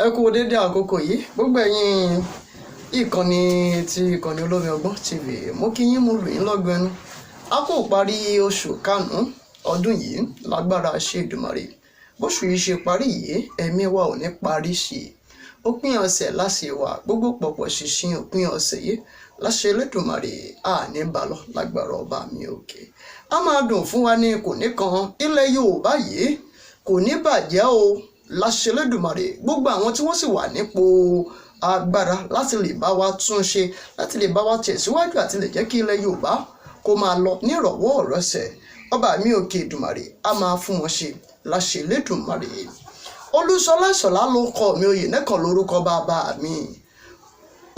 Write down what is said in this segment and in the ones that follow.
ẹ kú dédé àkókò yìí gbogbo ẹ̀yin ìkànnì Olómi Ọgbọ́n TV mo kí yín mo lù yín lọ́gọ ẹnu a kò parí oṣù karùn-ún ọdún yìí lágbára ṣe Èdùmàrè bóṣù yìí ṣe parí yìí ẹ̀mí wa ò ní parí sí i òpin ọ̀sẹ̀ láṣẹ wa gbogbo pọ̀pọ̀ ṣìnṣìn òpin ọ̀sẹ̀ yìí láṣẹ Elédùmarè àní balọ̀ lágbára ọba mi òkè a máa dùn fún wa ní kò ní kan ilẹ̀ Yorùbá yìí kò ní bàjẹ́ o láṣẹ Elédùmarè gbogbo àwọn tí wọ́n sì wà nípò agbára láti lè bá wa tún ṣe láti lè bá wa tẹ̀síwájú àti lè jẹ́ kí ilẹ̀ Yorùbá kó máa lọ nírọ̀wọ́ ọ̀rọ̀sẹ̀ ọba mi òkè Èdùmàrè a máa fún wọn ṣe láṣẹ Elédùmarè Olúṣọlá Ìṣọ̀lá ló kọ mi oyè nẹ́kan lórúkọ bàbá mi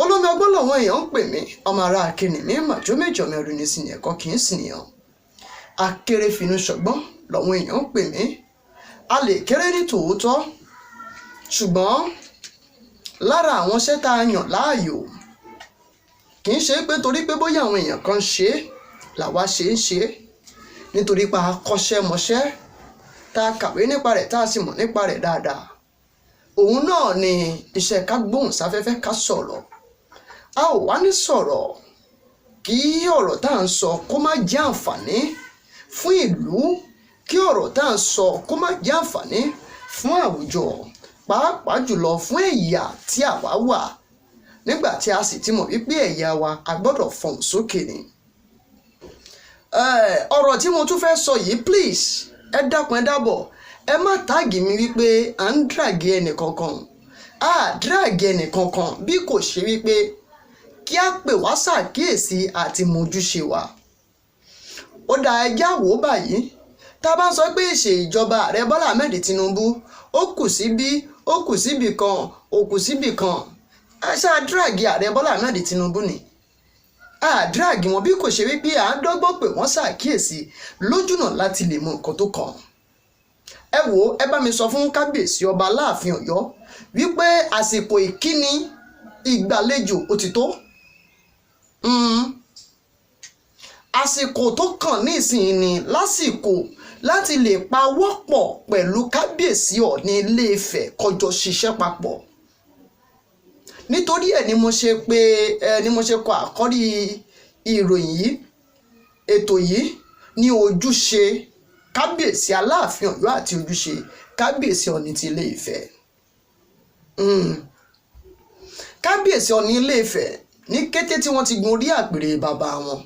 Olómi Ọgbọ́n làwọn èèyàn ń pè mí ọmọ ara akínní mi màjọ méjọ mi ọdún ní sinmi ẹ̀kọ́ kì í sìnìyàn akérèfínú ṣọgbọ́n làwọn èèyàn ń pè mí a lè kéré ní tòótọ́ ṣùgbọ́n lára àwọn iṣẹ́ tá a yàn láàyò kì í ṣe pé torí pé bóyá àwọn èèyàn kan ṣe é làwa ṣe ń ṣe nítorí pa akọ́ṣẹ́mọṣẹ́ tá a kàwé nípa rẹ̀ tá a sì mọ̀ nípa rẹ̀ dáadáa òun náà ni iṣẹ́ ká gbóhùn sáfẹ́fẹ́ ká sọ̀rọ̀ a ò wá ní sọ̀rọ̀ kí ọ̀rọ̀ tá à ń sọ kó má jẹ́ àǹfààní fún ìlú kí ọ̀rọ̀ tá à ń sọ kó má jẹ́ àǹfààní fún àwùjọ pàápàá jùlọ fún ẹ̀yà tí àwa wà nígbà tí a sì ti mọ̀ wípé ẹ̀yà wa a gbọ́dọ̀ fọhùn sókè ni. ọ̀rọ̀ tí mo tún fẹ́ sọ yìí please ẹ dákun ẹ dábọ̀ ẹ má táàgì mi wípé à ń dàgé ẹnìkankan dàgé ẹnìkankan bí kò ṣe wípé kí á pè wá ṣàkíyèsí àti mójúṣe wa. ó dá ẹjá wò ó báyìí tá a bá sọ pé ìṣèjọba ààrẹ Bọ́lá Ahmed Tinubu ó kù síbí ó kù síbì kan ó kù síbì kan ṣáà díràgì ààrẹ Bọ́lá Ahmed Tinubu ni díràgì wọn bí kò ṣe wípé à ń dọ́gbọ́n pé wọ́n ṣàkíyèsí lójúnà láti lè mọ nǹkan tó kàn. ẹ wò ó ẹ bá mi sọ fún kábíyèsí ọba Aláàfin Ọ̀yọ́ wípé àsìkò ìkíni ìgbàlejò ó ti tó. àsìkò tó kàn ní ìsìn ni lásìkò láti lè pawọ́pọ̀ pẹ̀lú kábíyèsí Ọọ̀ni Ilé Ifẹ̀ kọjọ ṣiṣẹ́ papọ̀ nítorí ẹ̀ ni mo ṣe kọ àkọ́rí ìròyìn yìí ètò yìí ní ojúṣe kábíyèsí Aláàfin Ọ̀yọ́ àti ojúṣe kábíyèsí Ọọ̀ni ti Ilé Ifẹ̀. kábíyèsí Ọọ̀ni Ilé Ifẹ̀ ní kété tí wọ́n ti gun orí àpèrè bàbá wọn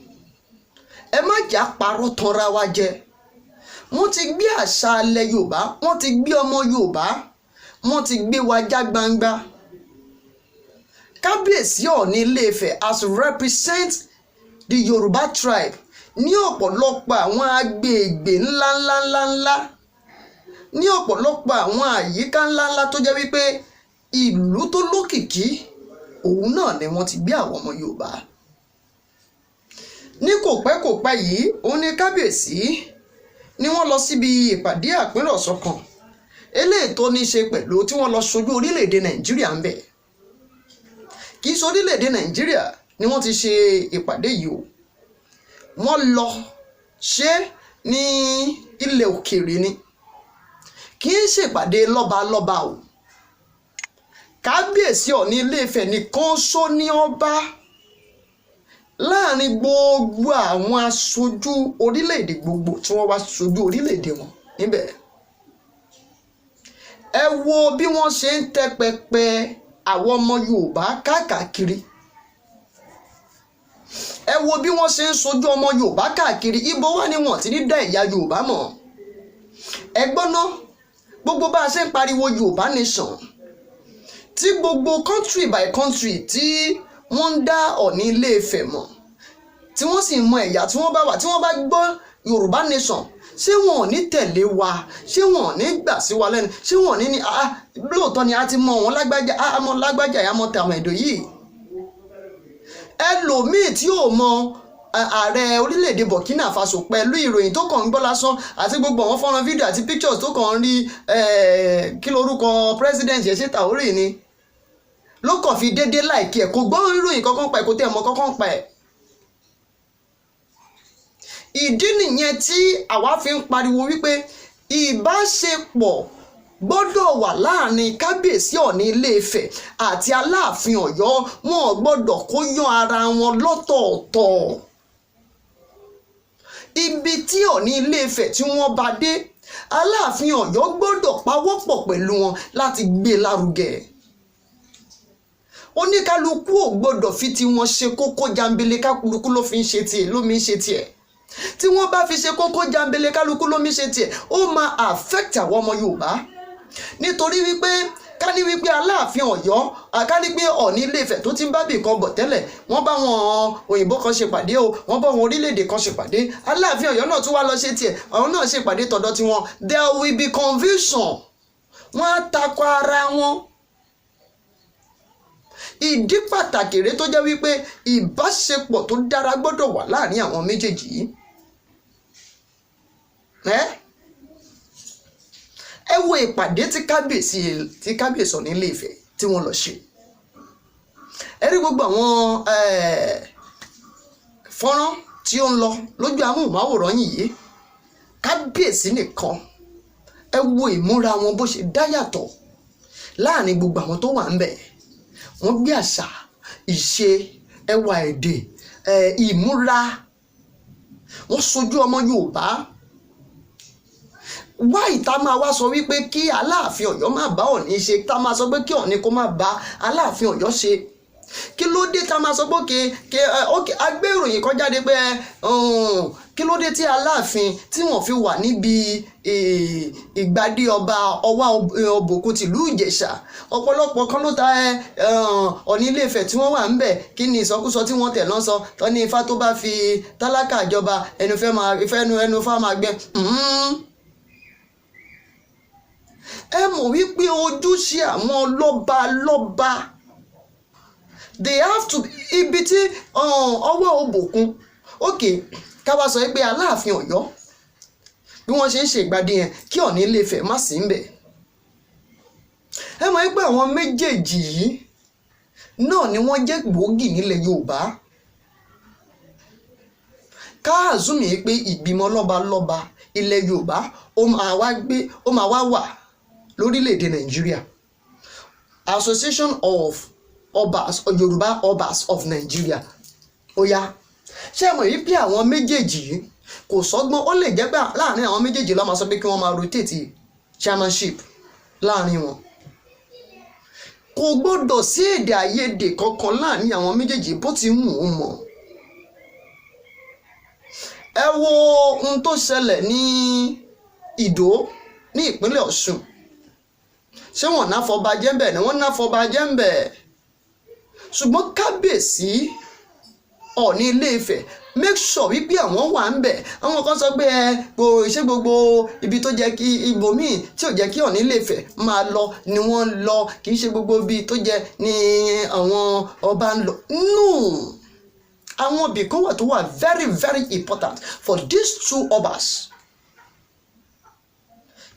ẹ má jà parọ́ tanra wa jẹ wọ́n ti gbé àṣà alẹ́ Yorùbá wọ́n ti gbé ọmọ Yorùbá wọ́n ti gbé wa já gbangba. kábíyèsí Ọọ̀ni Ilé Ifẹ̀ as represent the Yorùbá tribe ní ọ̀pọ̀lọpọ̀ àwọn agbègbè ńláńláńláńlá ní ọ̀pọ̀lọpọ̀ àwọn àyíká ńláńlá tó jẹ́ wípé ìlú tó lókìkí òun náà ni wọ́n ti gbé àwọn ọmọ Yorùbá. ní kò pẹ́ yìí òun ni kábíyèsí ni wọ́n lọ síbi ìpàdé àpéròsọ kan eléyìí tó ní ṣe pẹ̀lú tí wọ́n lọ ṣojú orílẹ̀-èdè Nàìjíríà ń bẹ̀ kì í ṣe orílẹ̀-èdè Nàìjíríà ni wọ́n ti ṣe ìpàdé yìí o wọ́n lọ ṣe ní ilẹ̀ òkèèrè ni kì í ṣèpàdé lọ́balọ́ba o kábíyèsí Ọọ̀ni Ilé Ifẹ̀ nìkan ṣó ní ọba láàrin gbogbo àwọn aṣojú orílẹ̀-èdè gbogbo tí wọ́n wá ṣojú orílẹ̀-èdè wọn níbẹ̀. ẹ wo bí wọ́n ṣe ń tẹ́ pẹpẹ àwọn ọmọ Yorùbá káàkiri ẹ wo bí wọ́n ṣe ń ṣojú ọmọ Yorùbá káàkiri ibo wà ní wọ́n ti ní dá ẹ̀yà Yorùbá mọ̀. ẹ gbọ́ná gbogbo bá a ṣe ń pariwo Yorùbá nation tí gbogbo country by country tí wọ́n ń dá Ọọ̀ni Ilé Ifẹ̀ mọ̀ tí wọ́n sì mọ ẹ̀yà tí wọ́n bá wà tí wọ́n bá gbọ́ Yorùbá nation ṣé wọn ò ní tẹ̀lé wa ṣé wọn ò ní gbà sí wa lẹ́nu ṣé wọn ò ní ní lóòótọ́ ni a ti mọ wọn lágbájá àmọ́ lágbájá àmọ́ tàwọn ẹ̀dọ̀ yìí. ẹlòmíì tí ò mọ ààrẹ orílẹ̀-èdè Burkina Faso pẹ̀lú ìròyìn tó kàn ń gbọ́ lásán àti gbogbo àwọn fọ́nrán fídíò àti pictures tó kàn ń rí kí lorúkọ president yẹn ṣe Traoré ni ló kàn fi déédéé láìkí ẹ̀ kò gbọ́ ìròyìn kankan pa ẹ̀ kò tẹ̀ mọ́ kankan pa ẹ̀. ìdí nìyẹn tí àwa fi ń pariwo wípé ìbáṣepọ̀ gbọ́dọ̀ wà láàrin kábíyèsí Ọọ̀ni Ilé-Ifẹ̀ àti Aláàfin Ọ̀yọ́. Wọn ò gbọ́dọ̀ kó yan ara wọn lọ́tọ̀ọ̀tọ̀. Ibi tí Ọọ̀ni Ilé-Ifẹ̀ tí wọ́n bá dé, Aláàfin Ọ̀yọ́ gbọ́dọ̀ pawọ́pọ̀ pẹ̀lú wọn láti gbé lárugẹ. Oníkálukú ò gbọ́dọ̀ fi ti wọn ṣe kókó jambele, kálukú ló fi ń ṣe tiẹ̀, ló mi ń ṣe tiẹ̀. Tí wọ́n bá fi ṣe kókó jambele, kálukú ló mi ń ṣe tiẹ̀, ó máa affect àwọn ọmọ Yorùbá. Nítorí wípé ká ní wípé Aláàfin Ọ̀yọ́, ká ní pé Ọọ̀ni Ilé-Ifẹ̀ tó ti ń bá bì kan bọ̀ tẹ́lẹ̀, wọ́n bá wọn òyìnbó kan ṣe pàdé o, wọ́n bá wọn orílẹ̀-èdè kan ṣe pàdé, Aláàfin Ọ̀yọ́ náà tún wá lọ ṣe tiẹ̀, àwọn náà ṣe pàdé tọ̀dọ̀ tiwọn, there will be confusion. Wọ́n á takò ara wọn. Ìdí pàtàkì rẹ̀ tó jẹ́ wípé ìbáṣepọ̀ tó dára gbọ́dọ̀ wà láàrin àwọn méjèèjì yìí. Ẹ wo ìpàdé tí kábíyèsí Ọọ̀ni Ilé-Ifẹ̀ tí wọ́n lọ ṣe. Ẹ rí gbogbo àwọn fọ́nrán tí ó ń lọ lójú amóhùnmáwòrán yìí. Kábíyèsí nìkan, ẹ wo ìmúra wọn bó ṣe dá yàtọ̀ láàrin gbogbo àwọn tó wà ń bẹ̀. Wọ́n gbé àṣà, ìṣe, ẹwà èdè, ìmúra, wọ́n sojú ọmọ Yorùbá. Wá ìta máa wá sọ wípé kí Aláàfin Ọ̀yọ́ má bá Ọọ̀ni ṣe, tá máa sọ pé kí Ọọ̀ni kó má bá Aláàfin Ọ̀yọ́ ṣe. Kí ló dé tá máa sọ pé ókè agbé ìròyìn kan jáde pé kí ló dé tí Aláàfin tí wọ́n fi wà níbi ìgbàdí ọba Ọwá Ọbòkun tìlú Ìjẹ̀ṣà? Ọ̀pọ̀lọpọ̀ kan ló ta Ọọ̀ni Ilé-Ifẹ̀ tí wọ́n wà ń bẹ̀. Kí ni ìsọkúsọ tí wọ́n tẹ̀ lọ́n sọ? Tọ́ ní ifá tó bá fi tálákà jọba ẹnu fá máa gbẹ. Ẹ mọ̀ wípé ojúṣe àwọn lọ́ba they have to ibi tí Ọwá Ọbòkun, okay, ká wá sọ pé Aláàfin Ọ̀yọ́ bí wọ́n ṣe ń ṣe ìgbàdí yẹn kí Ọọ̀ni Ilé-Ifẹ̀ má sí ń bẹ̀. Ẹ mọ̀ wípé àwọn méjèèjì yìí náà ni wọ́n jẹ́ gbòógì nílẹ̀ Yorùbá. Ká àzúmì pé ìgbìmọ̀ lọ́ba ilẹ̀ Yorùbá ó máa wá wà lórílẹ̀-èdè Nàìjíríà. Association of Obas, Yorùbá Obas of Nigeria. Ó yá, ṣé ẹ mọ̀ yìí pé àwọn méjèèjì yìí kò sọ́gbọ́n? Ó lè jẹ́ pé láàrin àwọn méjèèjì la máa sọ pé kí wọ́n máa rotate chairmanship láàrin wọn. Kò gbọ́dọ̀ sí èdè àìyedè kankan láàrin àwọn méjèèjì bó ti mú un mọ̀. Ẹ wo ohun tó ṣẹlẹ̀ ní Ìdó ní ìpínlẹ̀ Ọ̀ṣun. Ṣé wọ́n ná fọbajẹ́ ń bẹ̀ ni? Wọ́n ná fọbajẹ́ ń bẹ̀. Ṣùgbọ́n kábíyèsí Ọọ̀ni Ilé-Ifẹ̀ make sure wípé àwọn wà ń bẹ̀. Àwọn kan sọ pé ṣé gbogbo ibi tó jẹ́ kí ibòmíì tí ò jẹ́ kí Ọọ̀ni Ilé-Ifẹ̀ máa lọ ni wọ́n lọ, kì í ṣe gbogbo ibi tó jẹ́ ni àwọn ọba ń lọ. No, àwọn ibì kan wà tó wà very very important for these two obas.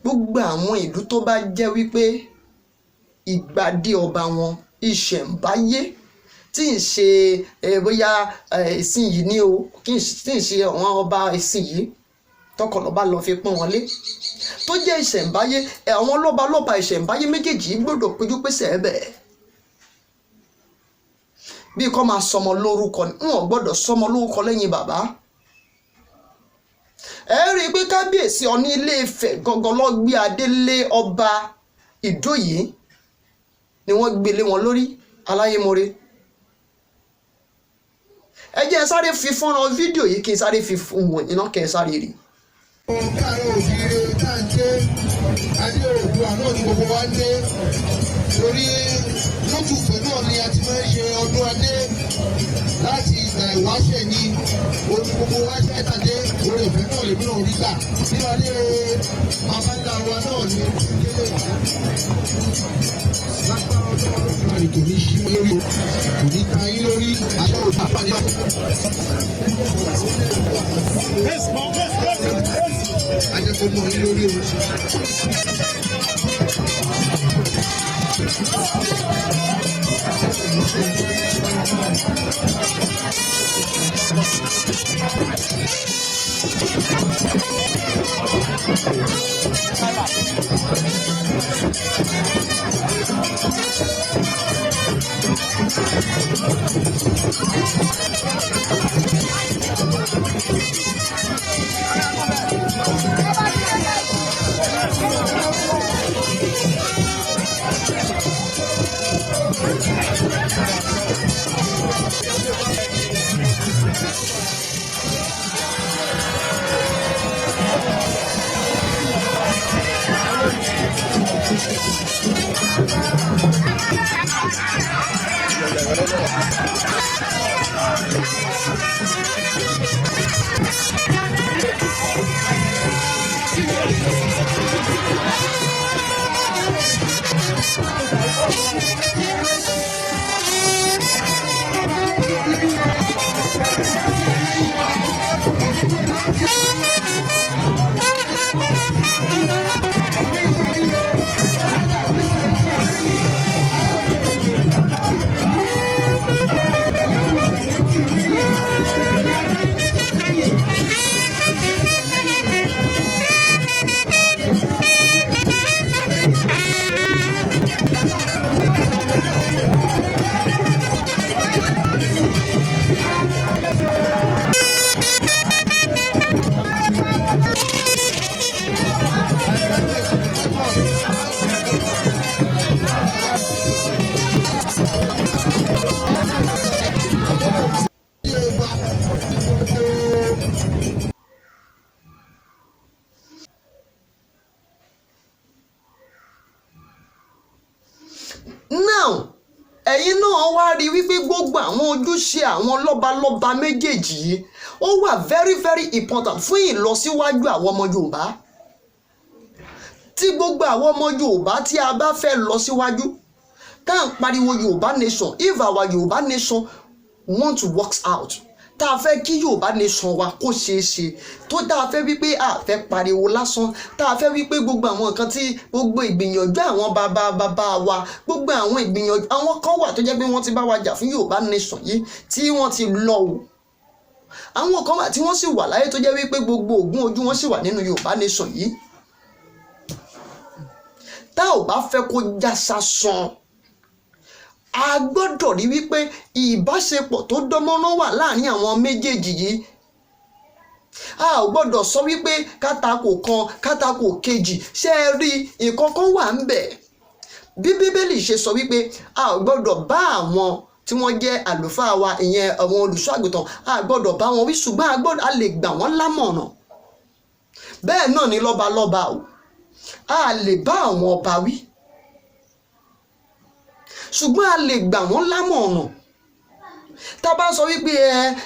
Gbogbo àwọn ìlú tó bá jẹ́ wípé ìgbàdí ọba wọn ìṣẹ̀ǹbáyé tí ń ṣe bóyá ìsìn yìí ní o, tí ń ṣe àwọn ọba ìsìn yìí tọkọlọba lọ fi pọ́n wọn lé, tó jẹ́ ìṣẹ̀ǹbáyé, àwọn lọ́ba ìṣẹ̀ǹbáyé méjèèjì gbọ́dọ̀ péjú pésẹ̀ ẹ̀bẹ̀. Bí kò máa sọmọ lórúkọ ni wọn gbọ́dọ̀ sọmọ lórúkọ lẹ́yìn bàbá. Ẹ rí i pé kábíyèsí Ọọ̀ni Ilé-Ifẹ̀ gangan ló gbé adé lé ọba Ìdó yìí ni wọ́n gbélé wọn lórí Aláyémọrè. Ẹ jẹ́ sáré fi fọ́nrán fídíò yìí kí n sáré fi wọ̀n iná kẹ́ ẹ sáré rí. Káàárọ̀ òjíire táǹkì adé Oòduà náà ni gbogbo wa dé torí lótùfẹ́ náà ni a ti máa ń ṣe ọdún adé láti ìgbà ìwáṣẹ̀ ní gbogbo wáṣẹ̀ ìtàdé orí ìfẹ́ náà lèmi náà rí gbà ní adé bàbá ńlá wa náà ni délé lágbára ọjọ́ ọlọ́run kò ní ṣí lórí kò ní ta yín lórí àṣẹ òjò àpàdé. Ajẹ́kọ̀ọ́ mọ̀ ní lórí o. now ẹ̀yin náà wá rí wípé gbogbo àwọn ojúṣe àwọn lọ́balọ́ba méjèèjì yìí ó wà very very important fún ìlọsíwájú àwọn ọmọ Yorùbá. Tí gbogbo àwọn ọmọ Yorùbá tí a bá fẹ́ lọ síwájú tá à ń pariwo Yorùbá nation, if our Yorùbá nation want to work out, tá a fẹ́ kí Yorùbá nation wa kó ṣeé ṣe, tó tá a fẹ́ wípé a fẹ́ pariwo lásán, tá a fẹ́ wípé gbogbo àwọn nǹkan tí gbogbo ìgbìyànjú àwọn bàbá wa, gbogbo àwọn ìgbìyànjú àwọn kan wà tó jẹ́ pé wọ́n ti bá wa jà fún Yorùbá nation yìí tí wọ́n ti lọ o. Àwọn kan wà tí wọ́n sì wà láyé tó jẹ́ wípé gbogbo ògùn ojú wọn sì wà nínú Yorùbá nation yìí. Tá ò bá fẹ́ kó já sásán, a gbọ́dọ̀ rí wípé ìbáṣepọ̀ tó dánmọ́rán wà láàrin àwọn méjèèjì yìí. A ò gbọ́dọ̀ sọ wípé kátàkò kan kátàkò kejì, ṣé ẹ rí nǹkan kan wà ń bẹ̀. Bí Bíbélì ṣe sọ wípé a ò gbọ́dọ̀ bá àwọn tí wọ́n jẹ́ àlùfáà wa, ìyẹn àwọn olùṣọ́ àgùntàn, a gbọ́dọ̀ bá wọn wí, ṣùgbọ́n a lè gbà wọ́n lámọ̀ràn. Bẹ́ẹ̀ náà ni lọ́balọ́ba o, a lè bá àwọn ọba wí, ṣùgbọ́n a lè gbà wọ́n lámọ̀ràn. Tá a bá sọ wípé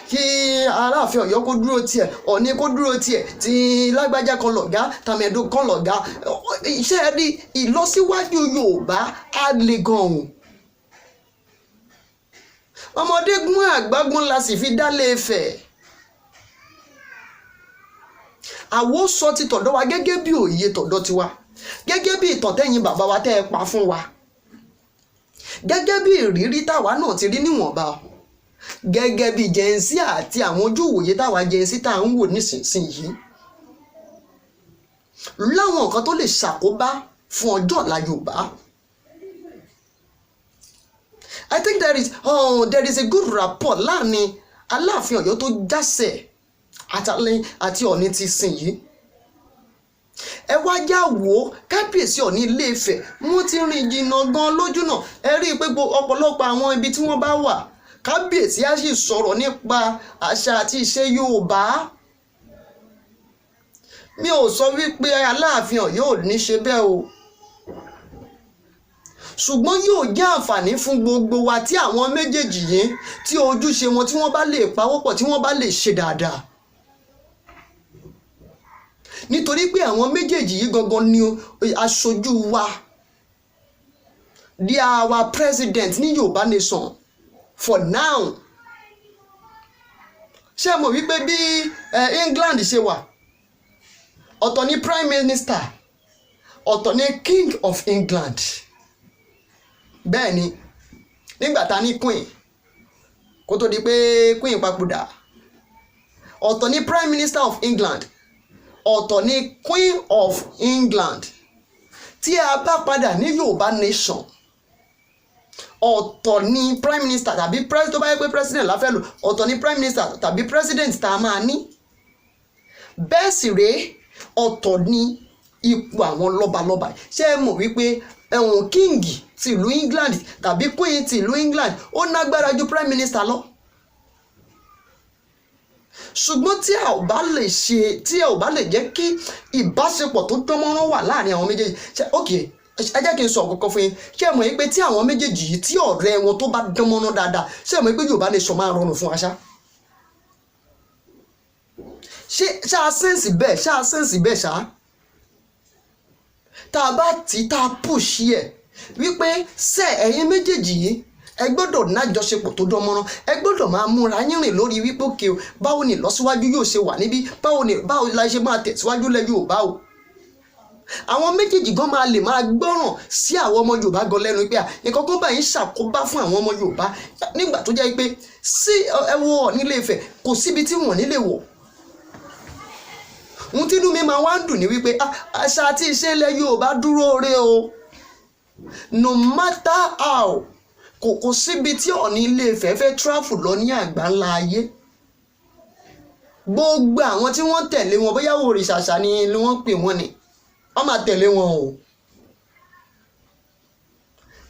kí Aláàfin Ọ̀yọ́ kó dúró tiẹ̀, Ọ̀ọ̀ni kó dúró tiẹ̀, tí lágbájá kan lọ̀gá, tàmẹ̀dò kan lọ̀gá, iṣẹ́ rí ìlọsíwájú Yorùbá á le gan-an. Ọmọdé gún àgbágún la sì fi dálé Ifẹ̀. Àwo sọ ti tọ̀dọ̀ wa gẹ́gẹ́ bí òye tọ̀dọ̀ tiwa, gẹ́gẹ́ bí ìtàn tẹ́yin bàbá wa tẹ́ ẹ pa fún wa, gẹ́gẹ́ bí ìrírí táwa náà ti rí níwọ̀nba, gẹ́gẹ́ bí jẹ́nsí àti àwọn ojú ìwòye táwa jẹ́nsí tá à ń wò nísinsìnyí, láwọn nǹkan tó lè ṣàkóbá fún ọjọ́ ọ̀la Yorùbá. I think there is a good rapport láàrin Aláàfin Ọ̀yọ́ tó jásẹ̀ àti Ọ̀ọ̀ni ti sìn yìí. Ẹ wá já wò Kábíyèsí Ọ̀ọ̀ni Ilé Ifẹ̀, wọ́n ti rìn jìnnà gan lójú náà. Ẹ rí i pé ọ̀pọ̀lọpọ̀ àwọn ibi tí wọ́n bá wà, Kábíyèsí á sì sọ̀rọ̀ nípa àṣà àti ìṣe Yorùbá. Mi ò sọ wípé Aláàfin Ọ̀yọ́ ò ní ṣe bẹ́ẹ̀ o, ṣùgbọ́n yóò jẹ́ àǹfààní fún gbogbo wa tí àwọn méjèèjì yìí tí ojúṣe wọn tí wọ́n bá lè pawọ́pọ̀, tí wọ́n bá lè ṣe dáadáa. Nítorí pé àwọn méjèèjì yìí gangan ni aṣojú wa, they are our president ní Yorùbá nation for now. Ṣé mọ̀ wípé bí England ṣe wà, ọ̀tọ̀ ni prime minister, ọ̀tọ̀ ni king of England. Bẹ́ẹ̀ ni nígbà tá ní queen, kó tó di pé queen papòdà, ọ̀tọ̀ ni prime minister of England, ọ̀tọ̀ ni queen of England. Tí a bá padà ní Yorùbá nation, ọ̀tọ̀ ni prime minister tàbí tó bá yẹ pé president la fẹ́ lò, ọ̀tọ̀ ni prime minister tàbí president tá a máa ní. Bẹ́ẹ̀ sì rèé, ọ̀tọ̀ ni ipò àwọn lọ́balọ́ba. Ṣé ẹ mọ̀ wípé ẹ̀wọ̀n king ti ìlú England tàbí queen ti ìlú England ó nágbára ju prime minister lọ? Ṣùgbọ́n tí a ò bá lè jẹ́ kí ìbáṣepọ̀ tó dánmọ́rán wà láàrin àwọn méjèèjì, ẹ jẹ́ kí n sọ ọ̀kọ̀ọ̀kan fún yín. Ṣé ẹ mọ̀ pé tí àwọn méjèèjì yìí tí ọ̀rẹ́ wọn tó bá dánmọ́rán dáadáa, ṣé ẹ mọ̀ pé Yorùbá nation máa rọrùn fún wa ṣá? Ṣé a sẹ́ǹsì bẹ́ẹ̀ ṣá? Tá a bá tá a push ẹ̀ wípé ẹ̀yin méjèèjì yìí ẹ gbọ́dọ̀ nájọṣepọ̀ tó dánmọ́rán, ẹ gbọ́dọ̀ máa múra yín rìn lórí wípé òkè o, báwo ni ìlọsíwájú yóò ṣe wà níbí, báwo la ṣe máa tẹ̀síwájú lẹ́ Yorùbá o. Àwọn méjèèjì gan máa lè máa gbọ́ràn sí àwọn ọmọ Yorùbá gan lẹ́nu pé nǹkan kan báyìí ń ṣàkóbá fún àwọn ọmọ Yorùbá, nígbà tó jẹ́ pé ẹ wo Ọ̀ọ̀ni Ilé Ifẹ̀, kò síbi tí wọ́n nílé wọ̀. Ohun tí inú mi máa wá ń dùn ní wípé àṣà àti ìṣe ilẹ̀ Yorùbá dúró re o, no matter how. Kò síbi tí Ọ̀ọ̀ni Ilé Ifẹ̀ fẹ́ travel lọ ní àgbáńlá ayé. Gbogbo àwọn tí wọ́n tẹ̀lé wọn, bóyá òrìṣàṣà ni wọ́n pè wọ́n ni, wọ́n máa tẹ̀lé wọn o.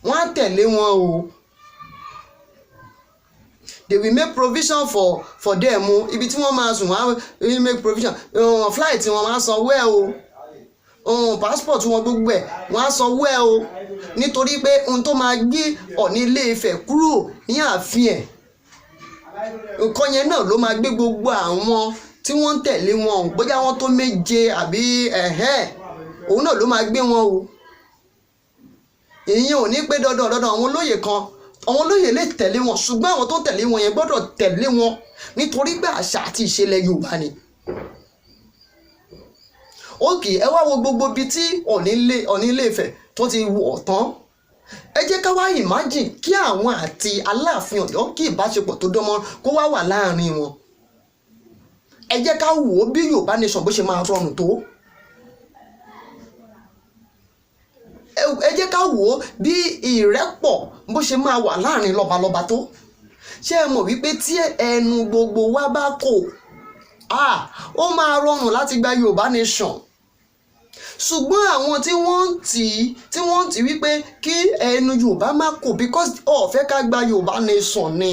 Wọ́n á tẹ̀lé wọn o. They will make provision for them o. Ibi tí wọ́n máa sùn, wọ́n á make provision. Flight wọn máa sanwó ẹ̀ o. Passport wọn gbogbo ẹ̀ wọ́n á sanwó ẹ̀ o. nítorí pé ohun tó máa gbé Ọọ̀ni Ilé Ifẹ̀ kúrò ní ààfin ẹ̀ nǹkan yẹn náà ló máa gbé gbogbo àwọn tí wọ́n ń tẹ̀lé wọn bóyá wọ́n tó méje àbí òun náà ló máa gbé wọn o. ìyẹn ò ní pé dandan àwọn olóyè kan àwọn olóyè lè tẹ̀lé wọn ṣùgbọ́n àwọn tó tẹ̀lé wọn yẹn gbọ́dọ̀ tẹ̀lé wọn nítorí pé àṣà àti ìṣẹ̀lẹ̀ Yorùbá ni. òkè ẹ wá wo gbogbo ibi tí Ọọ̀ni Ilé Ifẹ̀ tó ti wọ̀ tán ẹ jẹ́ ká wá imagine kí àwọn àti Aláàfin Ọ̀yọ́ kí ìbáṣepọ̀ tó dánmọ́ kó wá wà láàrin wọn. ẹ jẹ́ ká wò ó bí Yorùbá nation bó ṣe máa rọrùn tó. ẹ jẹ́ ká wò ó bí ìrẹ́pọ̀ bó ṣe máa wà láàrin lọ́balọ́ba tó. ṣé ẹ mọ̀ wípé tí ẹnu gbogbo wa bá kò ó máa rọrùn láti gba Yorùbá nation. ṣùgbọ́n àwọn tí wọ́n ń tì wípé kí ẹnu Yorùbá má kò because ó fẹ́ ká gba Yorùbá nation ni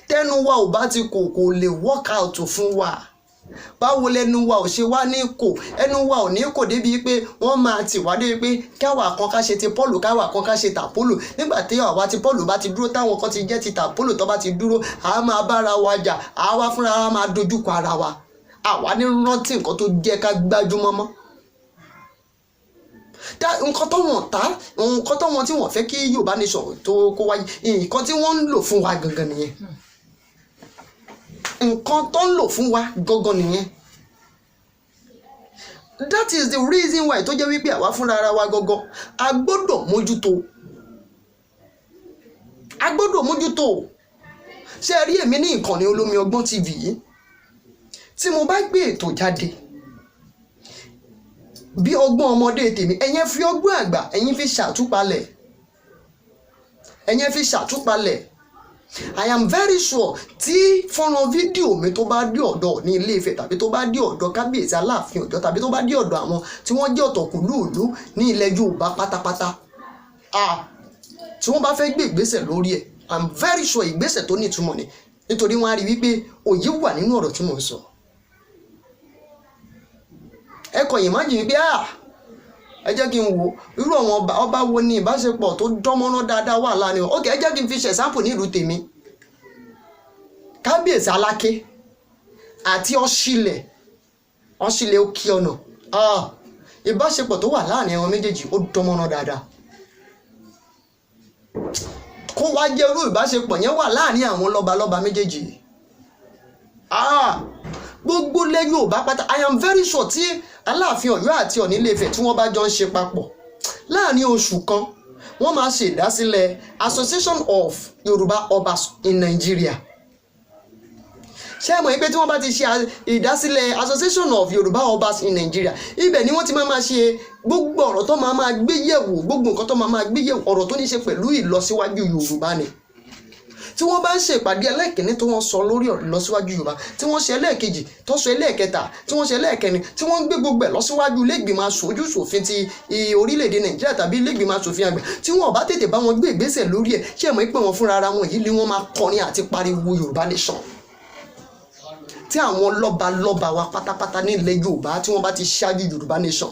tẹnu wa ò bá ti kò lè work out fún wa. báwo lẹnu wa ò ṣe wá ní kò ẹnu wa ò ní kò débi pé wọ́n máa tì wá débi pé káwa kan ká ṣe ti Pọ́ọ̀lù káwa kan ká ṣe tàpólò nígbà tí àwa ti Pọ́ọ̀lù bá ti dúró táwọn kan ti jẹ́ ti tàpólò tó bá ti dúró àá máa bára wa jà àwa fúnra wa máa dojúkọ ara wa àwa ní rántí nǹkan tó jẹ́ ká gbájúmọ́ mọ́. nǹkan tó wọ́n ta nǹkan tó wọ́n tí wọ́n fẹ́ kí Yorùbá nation tó kó wáyé nǹkan tí wọ́n ń lò fún wa gangan nìyẹn. nǹkan tó ń lò fún wa gangan nìyẹn. that is the reason why tó jẹ́ wípé àwa fúnra ara wa gangan a gbọ́dọ̀ mójútó ṣé ẹ rí èmi ní ìkànnì Olómi Ọgbọ́n TV yìí tí mo bá gbé ètò jáde bí ọgbọ́n ọmọdé tèmi ẹ̀yin fi ọgbọ́n àgbà ẹ̀yin fi ṣàtúpalẹ̀ I am very sure tí fọ́nrán fídíò mi tó bá dé ọ̀dọ̀ ní Ilé Ifẹ̀ tàbí tó bá dé ọ̀dọ̀ kábíyèsí Aláàfin Ọ̀yọ́ tàbí tó bá dé ọ̀dọ̀ àwọn tí wọ́n jẹ́ ọ̀tọ̀kùlúùlú ní ilẹ̀ Yorùbá pátápátá tí wọ́n bá fẹ́ gbé ìgbésẹ̀ lórí ẹ̀ I am very sure ìgbésẹ̀ tó ní ìtumọ̀ ni nítorí wọ́n á rí wípé òye wà nínú ọ̀rọ̀ tí mò ń sọ. ẹ kàn imagine wípé ẹ jẹ́ kí n wo irú àwọn ọba wo ni ìbáṣepọ̀ tó dánmọ́rán dáadáa wà láàrin wọn. ẹ jẹ́ kí n fi ṣe example ní ìlú tèmi kábíyèsí Aláké àti Ọ̀ṣìlẹ̀ Òkè Ọ̀nà ìbáṣepọ̀ tó wà láàrin àwọn méjèèjì ó dánmọ́rán dáadáa. kó wá jẹ́ irú ìbáṣepọ̀ yẹn wà láàrin àwọn lọ́balọ́ba méjèèjì gbogbo ilẹ̀ Yorùbá pátá I am very sure tí Aláàfin Ọ̀yọ́ àti Ọọ̀ni Ilé Ifẹ̀ tí wọ́n bá jọ ń ṣe papọ̀ láàrin oṣù kan wọ́n máa ṣe ìdásílẹ̀ Association of Yorùbá Obas in Nigeria. ṣé ẹ mọ̀ pé tí wọ́n bá ti ṣe ìdásílẹ̀ Association of Yorùbá Obas in Nigeria ibẹ̀ ni wọ́n ti máa ṣe gbogbo ọ̀rọ̀ tó máa gbé yẹ̀wò gbogbo nǹkan tó máa gbé yẹ̀wò ọ̀rọ̀ tó ní ṣe pẹ̀lú ìlọsíwájú Yorùbá ni. tí wọ́n bá ń ṣe ìpàdé ẹlẹ́ẹ̀kínní tó wọ́n sọ lórí ìlọsíwájú Yorùbá tí wọ́n ṣe ẹlẹ́ẹ̀kejì tó sọ ẹlẹ́ẹ̀kẹta tí wọ́n ṣe ẹlẹ́ẹ̀kẹrin tí wọ́n ń gbé gbogbo ẹ̀ lọ́síwájú ilé-ìgbìmọ̀ aṣojú ṣòfin ti orílẹ̀-èdè Nàìjíríà tàbí ilé-ìgbìmọ̀ aṣòfin àgbà tí wọ́n bá tètè bá wọn gbé ìgbésẹ̀ lórí ẹ̀ ṣé ẹ mọ̀ pé wọn fúnra ara wọn yìí ni wọ́n máa kọrin àti pariwo Yorùbá nation. tí àwọn lọ́balọ́ba wa pátápátá ní ilẹ̀ Yorùbá tí wọ́n bá ti ṣáájú Yorùbá nation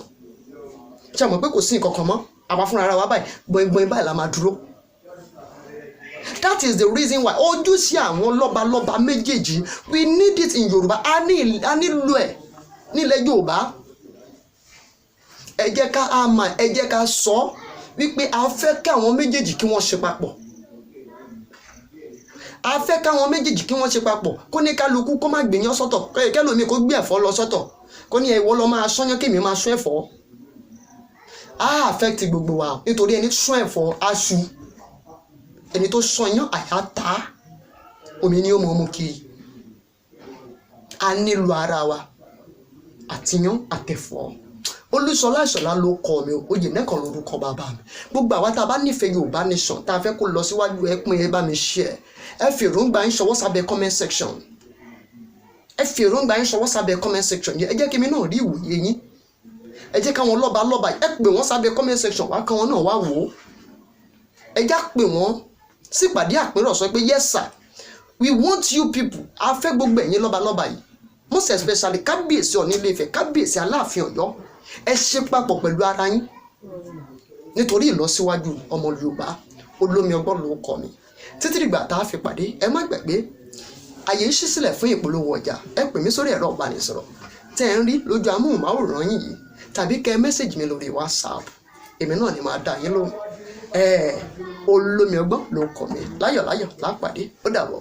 ṣé ẹ mọ̀ pé kò sí nǹkan kan mọ́ àwa fúnra ara wa báyìí gbọ̀ngbọ̀n báyìí la máa dúró. That is the reason why ojúṣe àwọn lọ́balọ́ba méjèèjì we need it in Yorùbá a nílò ẹ̀ nílẹ̀ Yorùbá. ẹ jẹ́ ká sọ wípé a fẹ́ kí àwọn méjèèjì kí wọ́n ṣe papọ̀. a fẹ́ káwọn méjèèjì kí wọ́n ṣe papọ̀ kó ní kálukú kó má gbìyàn sọ́tọ̀ kẹ́lòmí kó gbé ẹ̀fọ́ lọ sọ́tọ̀ kó ní ìwọ lọ máa ṣọ́yán kémi máa ṣọ́ ẹ̀fọ́. a affect gbogbo wa nítorí ẹni ṣọ́ ẹ̀fọ́ aṣu ẹni tó ṣọ́yán àyàtá omi ni ó mọ̀ mú kiri. a nílò ara wa àtiyán àtẹ̀fọ́. Olúṣọlá Ìṣọ̀lá ló kọ mi oyè nẹ́kan lórúkọ bàbá mi. gbogbo àwa tá a bá nífẹ̀ẹ́ Yorùbá nation tá a fẹ́ kó lọ síwájú ẹ pín ẹ bá mi share ẹ fi èròǹgbà yín ṣọwọ́ sábẹ́ comment section ẹ jẹ́ kí mi náà rí ìwòye yín ẹ jẹ́ káwọn lọ́balọ́ba ẹ pè wọ́n sábẹ́ comment section wá káwọn náà wá wò ó ẹ já pè wọ́n sípàdé àpérò sọ pé yes sir we want you people a fẹ́ gbogbo ẹ̀yin lọ́balọ́ba yìí most especially kábíyèsí Ọọ̀ni Ilé Ifẹ̀ kábíyèsí Aláàfin Ọ̀yọ́ ẹ ṣe papọ̀ pẹ̀lú ara yín nítorí ìlọsíwájú ọmọ Yorùbá. Olómi Ọgbọ́n ló kọ mi. Títí dìgbà tá a fi pàdé, ẹ má gbàgbé àyè ṣí sílẹ̀ fún ìpolówó ọjà. Ẹ pè mí sórí ẹ̀rọ ìbánisọ̀rọ̀ tẹ́ ẹ ń rí lójú amóhùnmáwòrán yìí tàbí kẹ́ mẹ́sẹ̀jì mi lórí WhatsApp. Èmi náà ni màá dá yín lóhùn. Olómi Ọgbọ́n ló kọ mi. Láyọ̀ láyọ̀ lápàdé. Ó dàbọ̀.